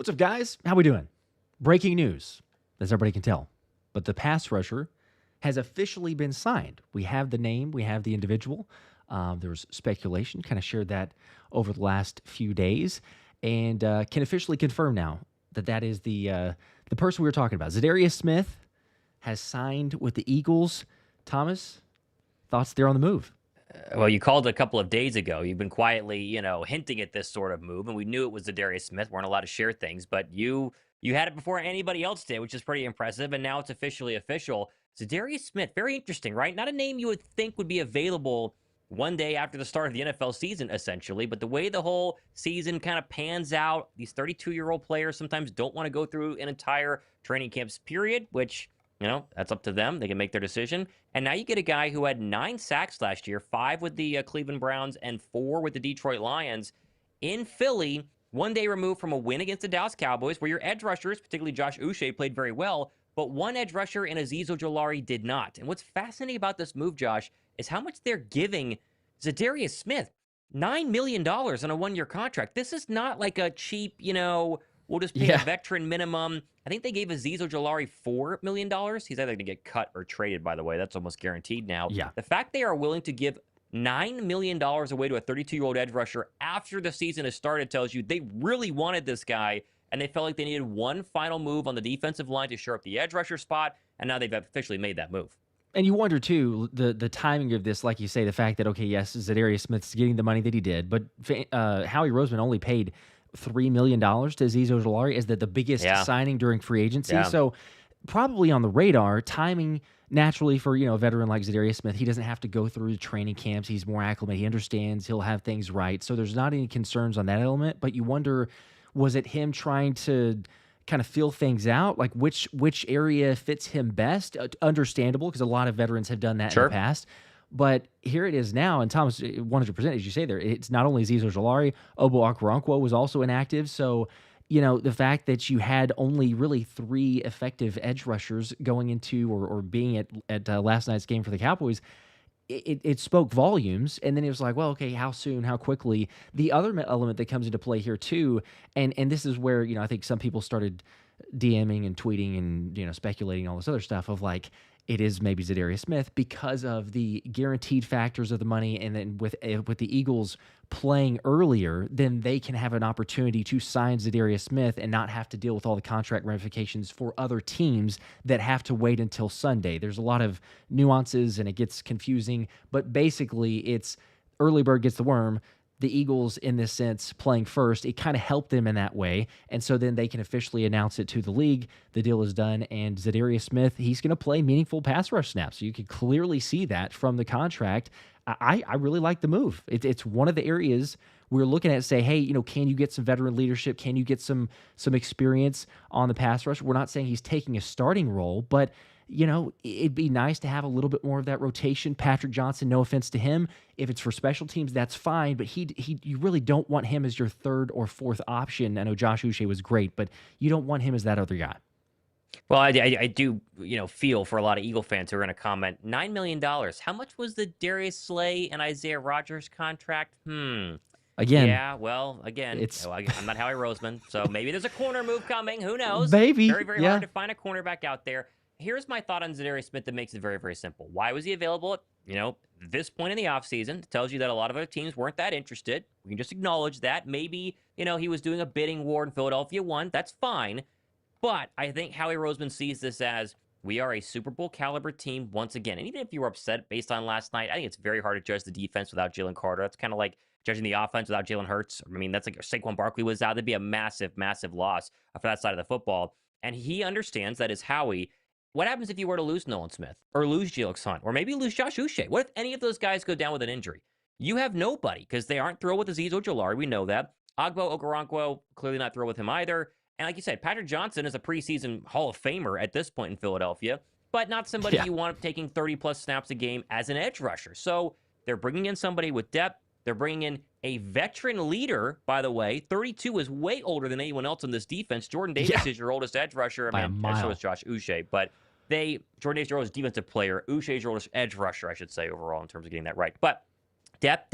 What's up, guys? How we doing? Breaking news, as everybody can tell. But the pass rusher has officially been signed. We have the name, we have the individual. There was speculation, kind of shared that over the last few days, and can officially confirm now that that is the person we were talking about. Za'Darius Smith has signed with the Eagles. Thomas, thoughts there on the move? Well, you called a couple of days ago. You've been quietly, hinting at this sort of move, and we knew it was Za'Darius Smith. Weren't allowed to share things, but you had it before anybody else did, which is pretty impressive. And now it's officially official. Za'Darius Smith, very interesting, right? Not a name you would think would be available one day after the start of the NFL season, essentially. But the way the whole season kind of pans out, these 32-year-old players sometimes don't want to go through an entire training camps period, which that's up to them. They can make their decision. And now you get a guy who had 9 sacks last year, 5 with the Cleveland Browns and 4 with the Detroit Lions in Philly, one day removed from a win against the Dallas Cowboys, where your edge rushers, particularly Josh Uche, played very well, but one edge rusher in Azeez Ojulari did not. And what's fascinating about this move, Josh, is how much they're giving Za'Darius Smith. $9 million on a one-year contract. This is not like a cheap, we'll just pay a veteran minimum. I think they gave Azeez Ojulari $4 million. He's either going to get cut or traded, by the way. That's almost guaranteed now. Yeah. The fact they are willing to give $9 million away to a 32-year-old edge rusher after the season has started tells you they really wanted this guy, and they felt like they needed one final move on the defensive line to shore up the edge rusher spot, and now they've officially made that move. And you wonder, too, the timing of this, like you say, the fact that, okay, yes, Za'Darius Smith's getting the money that he did, but Howie Roseman only paid $3 million to Azeez Ojulari. Is that the biggest signing during free agency? Yeah. So probably on the radar, timing naturally for, a veteran like Za'Darius Smith, he doesn't have to go through the training camps. He's more acclimated. He understands. He'll have things right. So there's not any concerns on that element, but you wonder, was it him trying to kind of feel things out? Like which area fits him best? Understandable, because a lot of veterans have done that in the past. But here it is now, and Thomas, 100%, as you say there, it's not only Azeez Ojulari, Ogbo Okoronkwo was also inactive. So, the fact that you had only really 3 effective edge rushers going into or being at last night's game for the Cowboys, it spoke volumes. And then it was like, well, okay, how soon, how quickly? The other element that comes into play here too, and this is where, I think some people started DMing and tweeting and, speculating all this other stuff of like, it is maybe Za'Darius Smith because of the guaranteed factors of the money, and then with the Eagles playing earlier, then they can have an opportunity to sign Za'Darius Smith and not have to deal with all the contract ramifications for other teams that have to wait until Sunday. There's a lot of nuances and it gets confusing, but basically it's early bird gets the worm. The Eagles, in this sense, playing first, it kind of helped them in that way. And so then they can officially announce it to the league. The deal is done. And Za'Darius Smith, he's going to play meaningful pass rush snaps. So you can clearly see that from the contract. I really like the move. It's one of the areas we're looking at, say, hey, can you get some veteran leadership? Can you get some experience on the pass rush? We're not saying he's taking a starting role, but it'd be nice to have a little bit more of that rotation. Patrick Johnson, no offense to him. If it's for special teams, that's fine, but you really don't want him as your 3rd or 4th option. I know Josh Uche was great, but you don't want him as that other guy. Well, I do, feel for a lot of Eagle fans who are going to comment, $9 million. How much was the Darius Slay and Isaiah Rodgers contract? Again. Yeah, well, again, I'm not Howie Roseman, so maybe there's a corner move coming. Who knows? Maybe. Very, very hard to find a cornerback out there. Here's my thought on Za'Darius Smith that makes it very, very simple. Why was he available at, this point in the offseason? It tells you that a lot of other teams weren't that interested. We can just acknowledge that. Maybe, he was doing a bidding war and Philadelphia won. That's fine. But I think Howie Roseman sees this as, we are a Super Bowl caliber team once again. And even if you were upset based on last night, I think it's very hard to judge the defense without Jalen Carter. That's kind of like judging the offense without Jalen Hurts. I mean, that's like if Saquon Barkley was out. That'd be a massive, massive loss for that side of the football. And he understands that as Howie. What happens if you were to lose Nolan Smith or lose Jelix Hunt or maybe lose Josh Uche? What if any of those guys go down with an injury? You have nobody because they aren't thrilled with Azeez Ojulari. We know that. Ogbo Okoronkwo, clearly not thrilled with him either. And like you said, Patrick Johnson is a preseason Hall of Famer at this point in Philadelphia, but not somebody you want taking 30-plus snaps a game as an edge rusher. So they're bringing in somebody with depth. They're bringing in a veteran leader, by the way. 32 is way older than anyone else in this defense. Jordan Davis is your oldest edge rusher. By a mile. So is Josh Uche. But Jordan Davis is your oldest defensive player. Uche is your oldest edge rusher, I should say, overall, in terms of getting that right. But depth.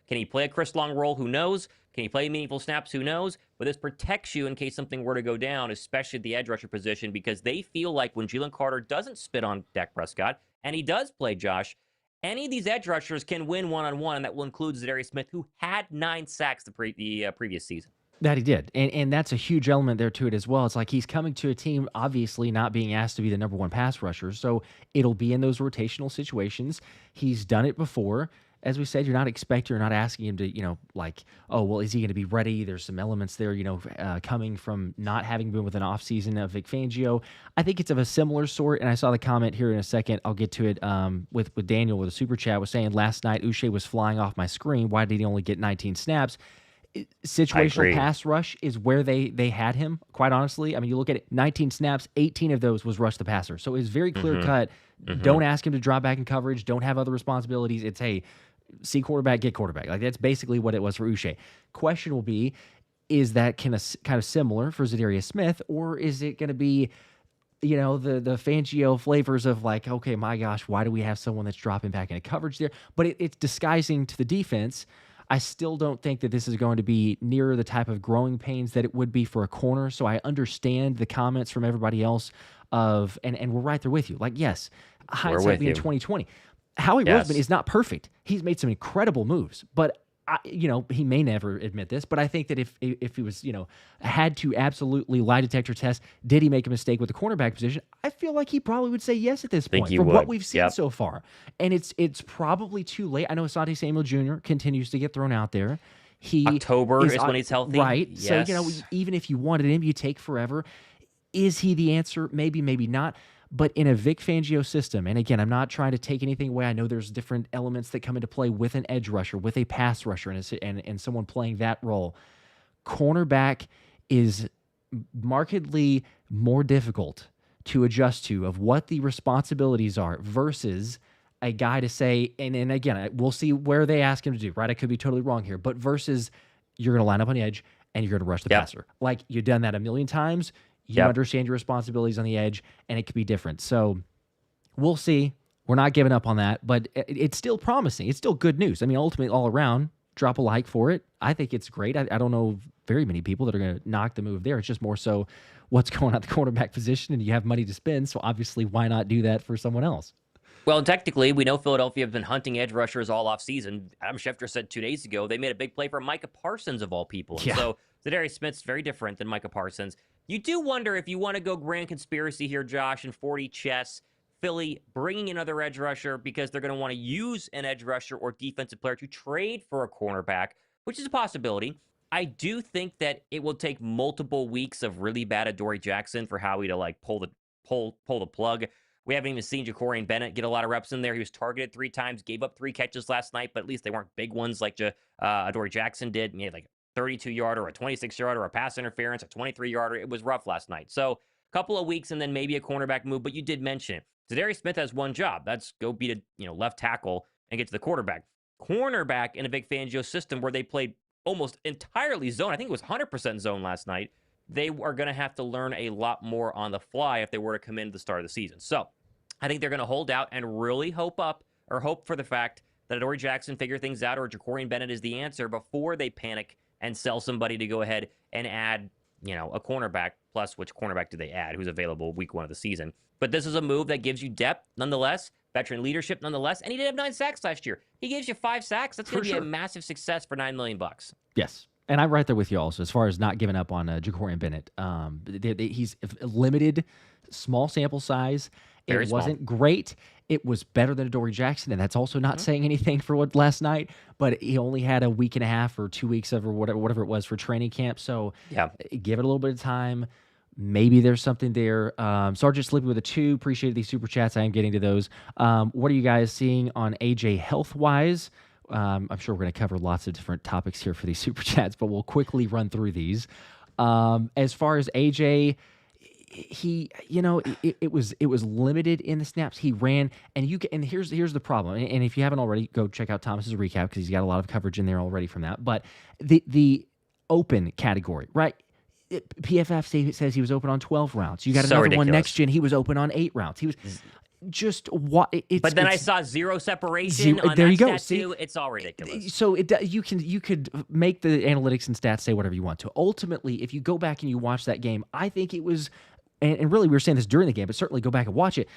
Can he play a Chris Long role? Who knows? Can he play meaningful snaps? Who knows? But this protects you in case something were to go down, especially at the edge rusher position, because they feel like when Jalen Carter doesn't spit on Dak Prescott, and he does play Josh, any of these edge rushers can win one-on-one, and that will include Za'Darius Smith, who had 9 sacks the previous season. That he did. And that's a huge element there to it as well. It's like he's coming to a team obviously not being asked to be the number one pass rusher. So it'll be in those rotational situations. He's done it before. As we said, you're not asking him to, like, oh, well, is he going to be ready? There's some elements there, coming from not having been with an offseason of Vic Fangio. I think it's of a similar sort. And I saw the comment here in a second. I'll get to it with Daniel with a super chat was saying last night, Uche was flying off my screen. Why did he only get 19 snaps? Situational pass rush is where they had him, quite honestly. I mean, you look at it, 19 snaps, 18 of those was rush the passer. So it's very clear cut. Don't ask him to drop back in coverage. Don't have other responsibilities. It's, hey, see quarterback, get quarterback. Like, that's basically what it was for Uche. Question will be, is that kind of similar for Za'Darius Smith, or is it going to be, the Fangio flavors of like, okay, my gosh, why do we have someone that's dropping back into coverage there? But it's disguising to the defense. I still don't think that this is going to be near the type of growing pains that it would be for a corner. So I understand the comments from everybody else and we're right there with you. Like, yes, hindsight being 2020. Howie Roseman is not perfect. He's made some incredible moves, but he may never admit this, but I think that if he was, had to absolutely lie detector test, did he make a mistake with the cornerback position? I feel like he probably would say yes at this point from what we've seen so far. And it's probably too late. I know Asante Samuel Jr. continues to get thrown out there. October is when he's healthy. Right. Yes. So, even if you wanted him, you take forever. Is he the answer? Maybe, maybe not. But in a Vic Fangio system, and again, I'm not trying to take anything away. I know there's different elements that come into play with an edge rusher, with a pass rusher, and someone playing that role. Cornerback is markedly more difficult to adjust to of what the responsibilities are versus a guy to say, and again, we'll see where they ask him to do, right? I could be totally wrong here, but versus you're going to line up on the edge and you're going to rush the passer. Like, you've done that a million times. You understand your responsibilities on the edge, and it could be different. So we'll see. We're not giving up on that, but it's still promising. It's still good news. I mean, ultimately, all around, drop a like for it. I think it's great. I don't know very many people that are going to knock the move there. It's just more so what's going on at the quarterback position, and you have money to spend, so obviously, why not do that for someone else? Well, and technically, we know Philadelphia have been hunting edge rushers all offseason. Adam Schefter said 2 days ago they made a big play for Micah Parsons, of all people. Yeah. So Za'Darius Smith's very different than Micah Parsons. You do wonder if you want to go grand conspiracy here, Josh, and 40 chess, Philly bringing another edge rusher because they're going to want to use an edge rusher or defensive player to trade for a cornerback, which is a possibility. I do think that it will take multiple weeks of really bad Adoree Jackson for Howie to pull the plug. We haven't even seen Bennett get a lot of reps in there. He was targeted 3 times, gave up 3 catches last night, but at least they weren't big ones like Adoree Jackson did. He had 32-yarder, a 26-yarder, a pass interference, a 23-yarder. It was rough last night. So a couple of weeks and then maybe a cornerback move, but you did mention it. Za'Darius Smith has one job. That's go beat a left tackle and get to the quarterback. Cornerback in a Vic Fangio system where they played almost entirely zone. I think it was 100% zone last night. They are going to have to learn a lot more on the fly if they were to come in at the start of the season. So I think they're going to hold out and really hope for the fact that Adoree Jackson figure things out or Jakorian Bennett is the answer before they panic and sell somebody to go ahead and add, a cornerback, plus which cornerback do they add, who's available week 1 of the season. But this is a move that gives you depth, nonetheless, veteran leadership, nonetheless, and he did have 9 sacks last year. He gives you 5 sacks. That's going to be a massive success for $9 million. Yes. And I'm right there with you also as far as not giving up on Jakorian Bennett. He's limited, small sample size. It wasn't great. It was better than Adoree Jackson, and that's also not saying anything for what last night. But he only had a week and a half or 2 weeks of or whatever it was for training camp. So give it a little bit of time. Maybe there's something there. Sergeant Slippy with a 2. Appreciate these super chats. I am getting to those. What are you guys seeing on AJ health-wise? I'm sure we're going to cover lots of different topics here for these super chats, but we'll quickly run through these. As far as AJ, it was limited in the snaps he ran, and here's the problem. And if you haven't already, go check out Thomas's recap because he's got a lot of coverage in there already from that. But the open category, right? PFF says he was open on 12 rounds. You got another one next gen. He was open on 8 rounds. just what it's. But then I it's saw zero separation on there that you go. stat See, too. It's all ridiculous. so you could make the analytics and stats say whatever you want to. Ultimately, if you go back and you watch that game, I think it was, and really we were saying this during the game, but certainly go back and watch it.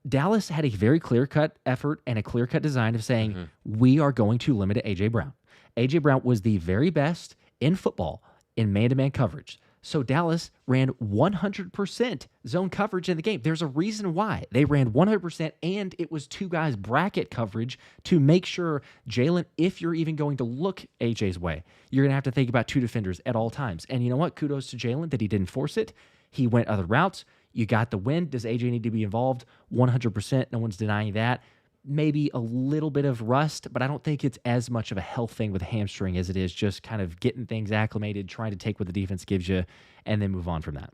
Dallas had a very clear-cut effort and a clear-cut design of saying, we are going to limit A.J. Brown. A.J. Brown was the very best in football in man-to-man coverage. So Dallas ran 100% zone coverage in the game. There's a reason why. They ran 100%, and it was two guys bracket coverage to make sure Jalen, if you're even going to look A.J.'s way, you're going to have to think about two defenders at all times. And you know what? Kudos to Jalen that he didn't force it. He went other routes. You got the win. Does AJ need to be involved? 100%. No one's denying that. Maybe a little bit of rust, but I don't think it's as much of a health thing with a hamstring as it is just kind of getting things acclimated, trying to take what the defense gives you, and then move on from that.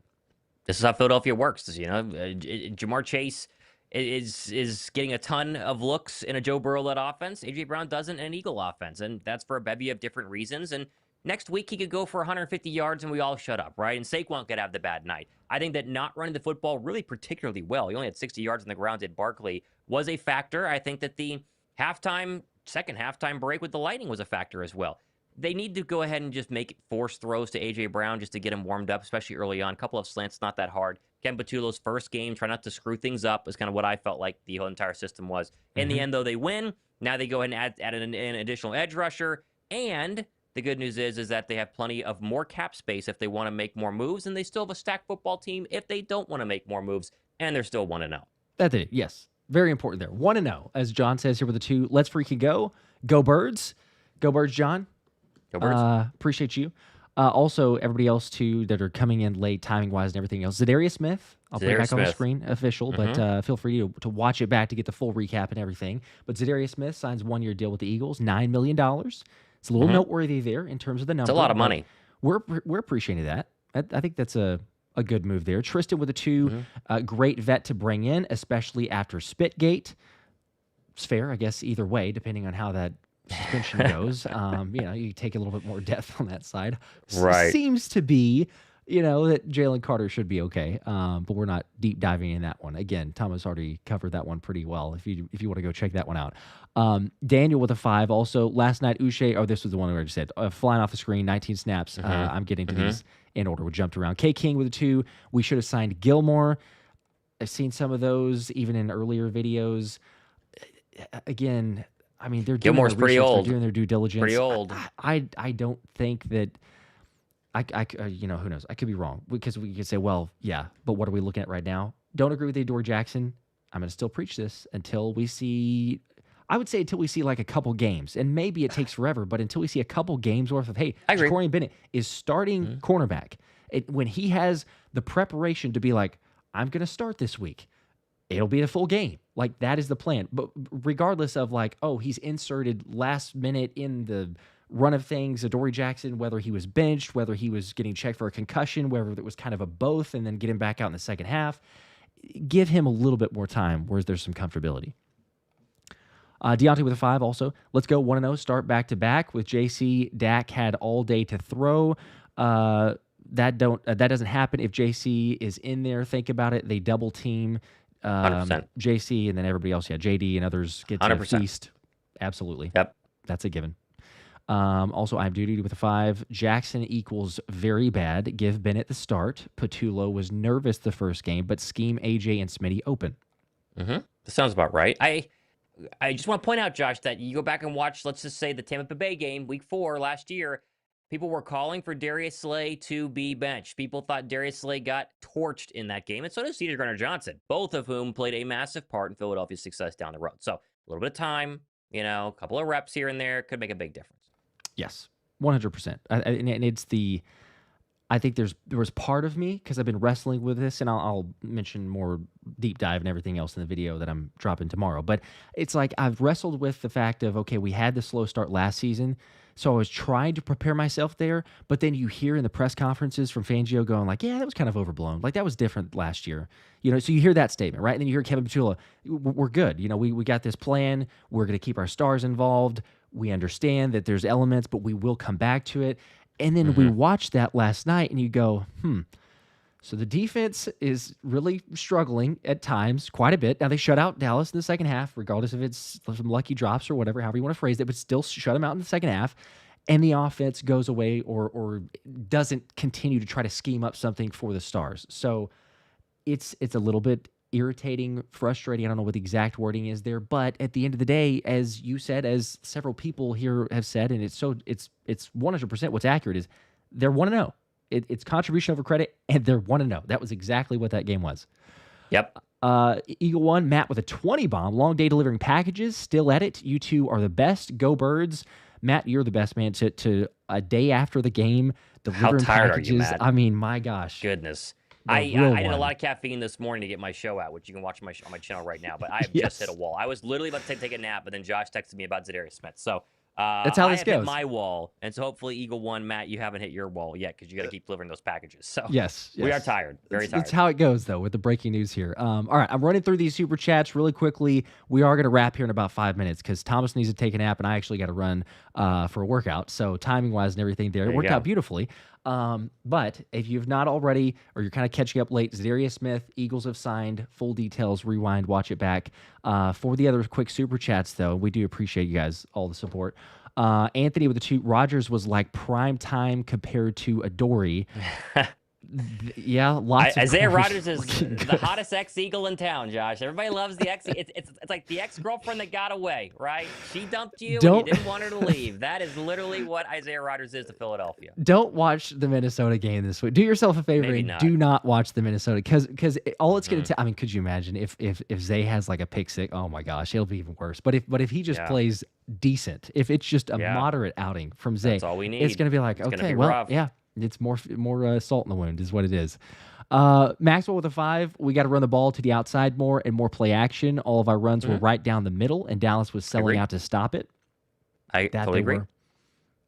This is how Philadelphia works. Jamar Chase is getting a ton of looks in a Joe Burrow-led offense. A.J. Brown doesn't in an Eagle offense, and that's for a bevy of different reasons. And next week, he could go for 150 yards and we all shut up, right? And Saquon could have the bad night. I think that not running the football really particularly well, he only had 60 yards on the ground at Barkley, was a factor. I think that the second halftime break with the Lightning was a factor as well. They need to go ahead and just make forced throws to A.J. Brown just to get him warmed up, especially early on. A couple of slants, not that hard. Ken Patulo's first game, try not to screw things up, is kind of what I felt like the whole entire system was. In the end, though, they win. Now they go ahead and add an additional edge rusher, and the good news is that they have plenty of more cap space if they want to make more moves, and they still have a stacked football team if they don't want to make more moves, and they're still 1-0. That's it, yes. Very important there. 1-0, as John says here with the two. Let's freaking go. Go Birds. Go Birds, John. Go Birds. Appreciate you. Also, everybody else, too, that are coming in late, timing-wise and everything else. Za'Darius Smith. I'll put it back on the screen, official, but feel free to watch it back to get the full recap and everything. But Za'Darius Smith signs a one-year deal with the Eagles, $9 million. It's a little noteworthy there in terms of the number. It's a lot of money. We're appreciating that. I think that's a good move there. Tristan with a two, great vet to bring in, especially after Spitgate. It's fair, I guess, either way, depending on how that suspension goes. You take a little bit more depth on that side. Right. Seems to be, that Jalen Carter should be okay, but we're not deep diving in that one. Again, Thomas already covered that one pretty well. If you want to go check that one out. Daniel with a 5. Also, last night, Uche, this was the one I already said, flying off the screen, 19 snaps. I'm getting to these in order. We jumped around. K. King with a 2. We should have signed Gilmore. I've seen some of those even in earlier videos. Again, I mean, they're doing Gilmore's pretty old. They're doing their due diligence. Pretty old. I don't think that. Who knows? I could be wrong because we could say, well, yeah, but what are we looking at right now? Don't agree with Adoree Jackson. I'm going to still preach this until we see. I would say until we see like a couple games, and maybe it takes forever, but until we see a couple games worth of, hey, Jakorian Bennett is starting cornerback. When he has the preparation to be like, I'm going to start this week, it'll be a full game. Like, that is the plan. But regardless of like, oh, he's inserted last minute in the run of things, Adoree Jackson, whether he was benched, whether he was getting checked for a concussion, whether it was kind of a both, and then get him back out in the second half, give him a little bit more time where there's some comfortability. Deontay with a 5 also. Let's go 1-0, start back-to-back with JC. Dak had all day to throw. That doesn't happen if JC is in there. Think about it. They double team 100%. JC, and then everybody else, JD and others get to 100%. feast. Absolutely. Yep. That's a given. Also, I'm duty with a 5. Jackson equals very bad. Give Bennett the start. Patulo was nervous the first game, but scheme AJ and Smitty open. That sounds about right. I just want to point out, Josh, that you go back and watch, let's just say, the Tampa Bay game, week 4 last year. People were calling for Darius Slay to be benched. People thought Darius Slay got torched in that game, and so did Cedar Gardner-Johnson, both of whom played a massive part in Philadelphia's success down the road. So a little bit of time, a couple of reps here and there could make a big difference. Yes, 100%. And it's I think there was part of me, because I've been wrestling with this, and I'll mention more deep dive and everything else in the video that I'm dropping tomorrow. But it's like I've wrestled with the fact of, okay, we had the slow start last season, so I was trying to prepare myself there. But then you hear in the press conferences from Fangio going like, yeah, that was kind of overblown. Like, that was different last year. So you hear that statement, right? And then you hear Kevin Petula, we're good. We got this plan. We're going to keep our stars involved. We understand that there's elements, but we will come back to it. And then we watched that last night, and you go, So the defense is really struggling at times, quite a bit. Now they shut out Dallas in the second half, regardless if it's some lucky drops or whatever, however you want to phrase it, but still shut them out in the second half. And the offense goes away or doesn't continue to try to scheme up something for the Stars. So it's a little bit irritating, frustrating. I don't know what the exact wording is there, but at the end of the day, as you said, as several people here have said, and it's 100% what's accurate is they're 1-0. It's contribution over credit, and they're 1-0. That was exactly what that game was. Yep. Eagle 1, Matt with a 20 bomb. Long day delivering packages. Still at it. You two are the best. Go Birds. Matt, you're the best, man. To a day after the game, delivering How tired packages. Are you, Matt? I mean, my gosh. Goodness. I did a lot of caffeine this morning to get my show out, which you can watch on my channel right now. But I have just hit a wall. I was literally about to take a nap, but then Josh texted me about Za'Darius Smith. So that's how this goes. I have hit my wall, and so hopefully Eagle 1, Matt, you haven't hit your wall yet because you got to keep delivering those packages. So yes, we are tired, very tired. That's how it goes, though, with the breaking news here. All right, I'm running through these super chats really quickly. We are going to wrap here in about 5 minutes because Thomas needs to take a nap, and I actually got to run for a workout. So timing-wise and everything there, it worked out beautifully. But if you've not already, or you're kind of catching up late, Za'Darius Smith, Eagles have signed. Full details, rewind, watch it back. For the other quick super chats, though, we do appreciate you guys, all the support. Anthony with the 2, Rodgers was like prime time compared to Adoree. Yeah, lots of Isaiah Rodgers is the hottest ex-Eagle in town, Josh. Everybody loves the ex. It's like the ex-girlfriend that got away, right? She dumped you and you didn't want her to leave. That is literally what Isaiah Rodgers is to Philadelphia. Don't watch the Minnesota game this week. Do yourself a favor and do not watch the Minnesota because all it's going to I mean, could you imagine if Zay has like a pick six? Oh my gosh, it'll be even worse. But if he just plays decent, if it's just a moderate outing from Zay, that's all we need. It's going to be like, okay, well, rough. Yeah. It's more salt in the wound is what it is. Maxwell with a 5. We got to run the ball to the outside more and more play action. All of our runs were right down the middle, and Dallas was selling out to stop it. I totally agree.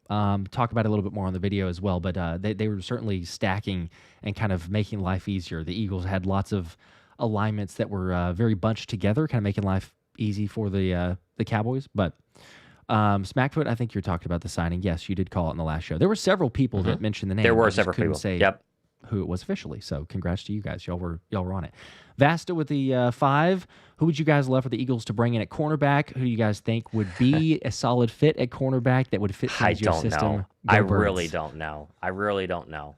Talk about it a little bit more on the video as well, but they were certainly stacking and kind of making life easier. The Eagles had lots of alignments that were very bunched together, kind of making life easy for the Cowboys, but... Smackfoot, I think you're talking about the signing. Yes, you did call it in the last show. There were several people that mentioned the name. There were several people. Say who it was officially. So congrats to you guys. Y'all were on it. Vasta with the 5. Who would you guys love for the Eagles to bring in at cornerback? Who do you guys think would be a solid fit at cornerback that would fit your system? I really don't know. I really don't know.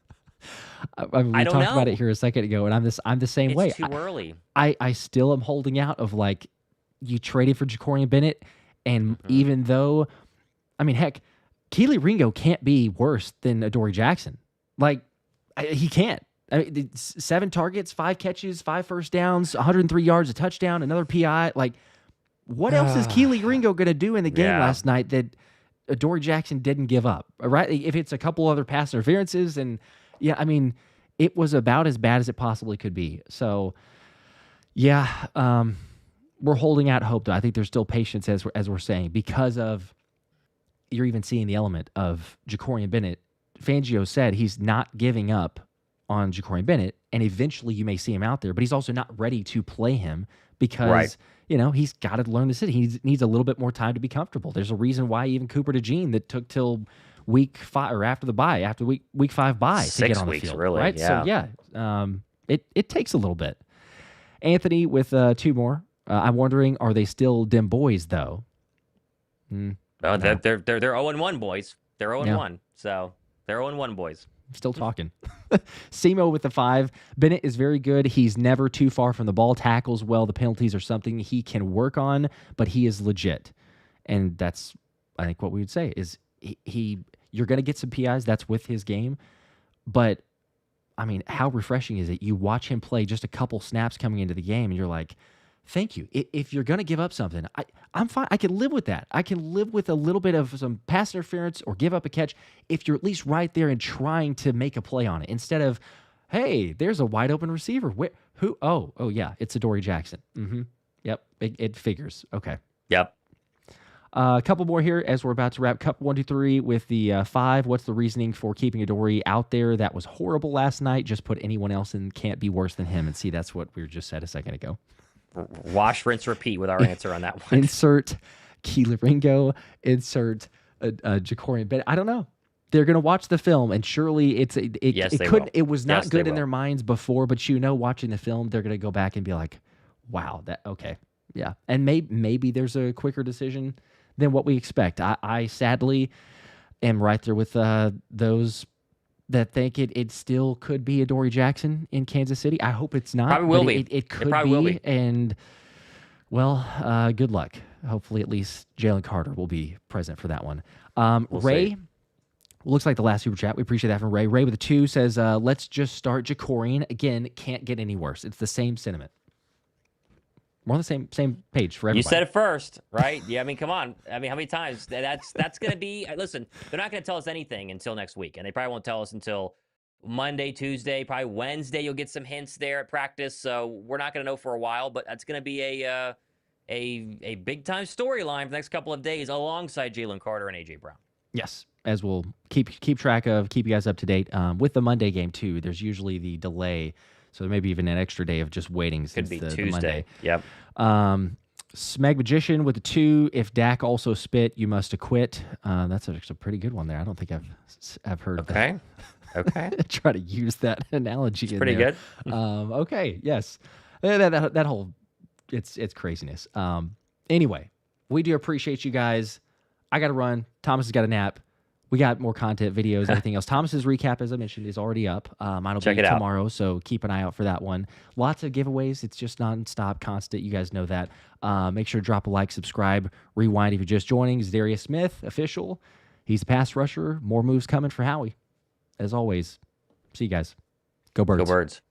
I mean, we talked about it here a second ago, and I'm the same way. It's too early. I still am holding out of like you traded for Jakorian Bennett. And even though, I mean, heck, Kelee Ringo can't be worse than Adoree Jackson. Like, he can't. I mean, 7 targets, 5 catches, 5 first downs, 103 yards, a touchdown, another PI. Like, what else is Kelee Ringo going to do in the game last night that Adoree Jackson didn't give up? Right? If it's a couple other pass interferences, and I mean, it was about as bad as it possibly could be. So, we're holding out hope, though. I think there's still patience, as we're saying, because of you're even seeing the element of Jakorian Bennett. Fangio said he's not giving up on Jakorian Bennett, and eventually you may see him out there, but he's also not ready to play him because, he's got to learn the city. He needs a little bit more time to be comfortable. There's a reason why even Cooper DeJean that took till week 5 or after the bye, after week 5 bye to get on the field. Really, right? Yeah. So, it takes a little bit. Anthony with 2 more. I'm wondering, are they still dem boys though? No. They're 0-1 boys. They're 0-1, so they're 0-1 boys. Still talking. Simo with the 5. Bennett is very good. He's never too far from the ball. Tackles well. The penalties are something he can work on, but he is legit, and that's I think what we would say is he. You're going to get some PIs. That's with his game, but I mean, how refreshing is it? You watch him play just a couple snaps coming into the game, and you're like. Thank you. If you're going to give up something, I'm fine. I can live with that. I can live with a little bit of some pass interference or give up a catch if you're at least right there and trying to make a play on it instead of, hey, there's a wide open receiver. Who? Oh yeah, it's Adoree Jackson. Yep, it figures. Okay. Yep. A couple more here as we're about to wrap. Cup 1, 2, 3 with the 5. What's the reasoning for keeping Adoree out there? That was horrible last night. Just put anyone else in. Can't be worse than him. And see, that's what we just said a second ago. Wash, rinse, repeat with our answer on that one. Insert Kelee Ringo. Insert Jakorian Bennett. I don't know. they're going to watch the film, and surely Yes, it they couldn't. will. It was not Yes, they good in will. their minds before, but watching the film, they're going to go back and be like, "Wow, that okay, yeah." And maybe there's a quicker decision than what we expect. I sadly am right there with those that think it still could be Adoree Jackson in Kansas City. I hope it's not. Probably will but be. It could probably be, will be. and well, good luck. Hopefully, at least Jalen Carter will be present for that one. We'll Ray. see. Looks like the last super chat. We appreciate that from Ray. Ray with a 2 says, let's just start Jakorian. Again, can't get any worse. It's the same sentiment. We're on the same page for everybody. You said it first, right? Yeah, I mean, come on. I mean, how many times? That's going to be... Listen, they're not going to tell us anything until next week, and they probably won't tell us until Monday, Tuesday, probably Wednesday. You'll get some hints there at practice, so we're not going to know for a while, but that's going to be a big-time storyline for the next couple of days alongside Jalen Carter and A.J. Brown. Yes, as we'll keep track of, keep you guys up to date. With the Monday game, too, there's usually the delay, so there may be even an extra day of just waiting since Could be the Tuesday. Monday. Yep. Smeg Magician with a 2. If Dak also spit, you must acquit. That's a pretty good one there. I don't think I've heard of that. Okay. Try to use that analogy. It's pretty there. good. Okay. Yes. That whole it's craziness. Anyway, we do appreciate you guys. I got to run. Thomas has got a nap. We got more content, videos, everything else. Thomas's recap, as I mentioned, is already up. It'll Check be it out tomorrow, so keep an eye out for that one. Lots of giveaways. It's just nonstop, constant. You guys know that. Make sure to drop a like, subscribe, rewind if you're just joining. Za'Darius Smith, official. He's a pass rusher. More moves coming for Howie. As always, see you guys. Go Birds. Go Birds.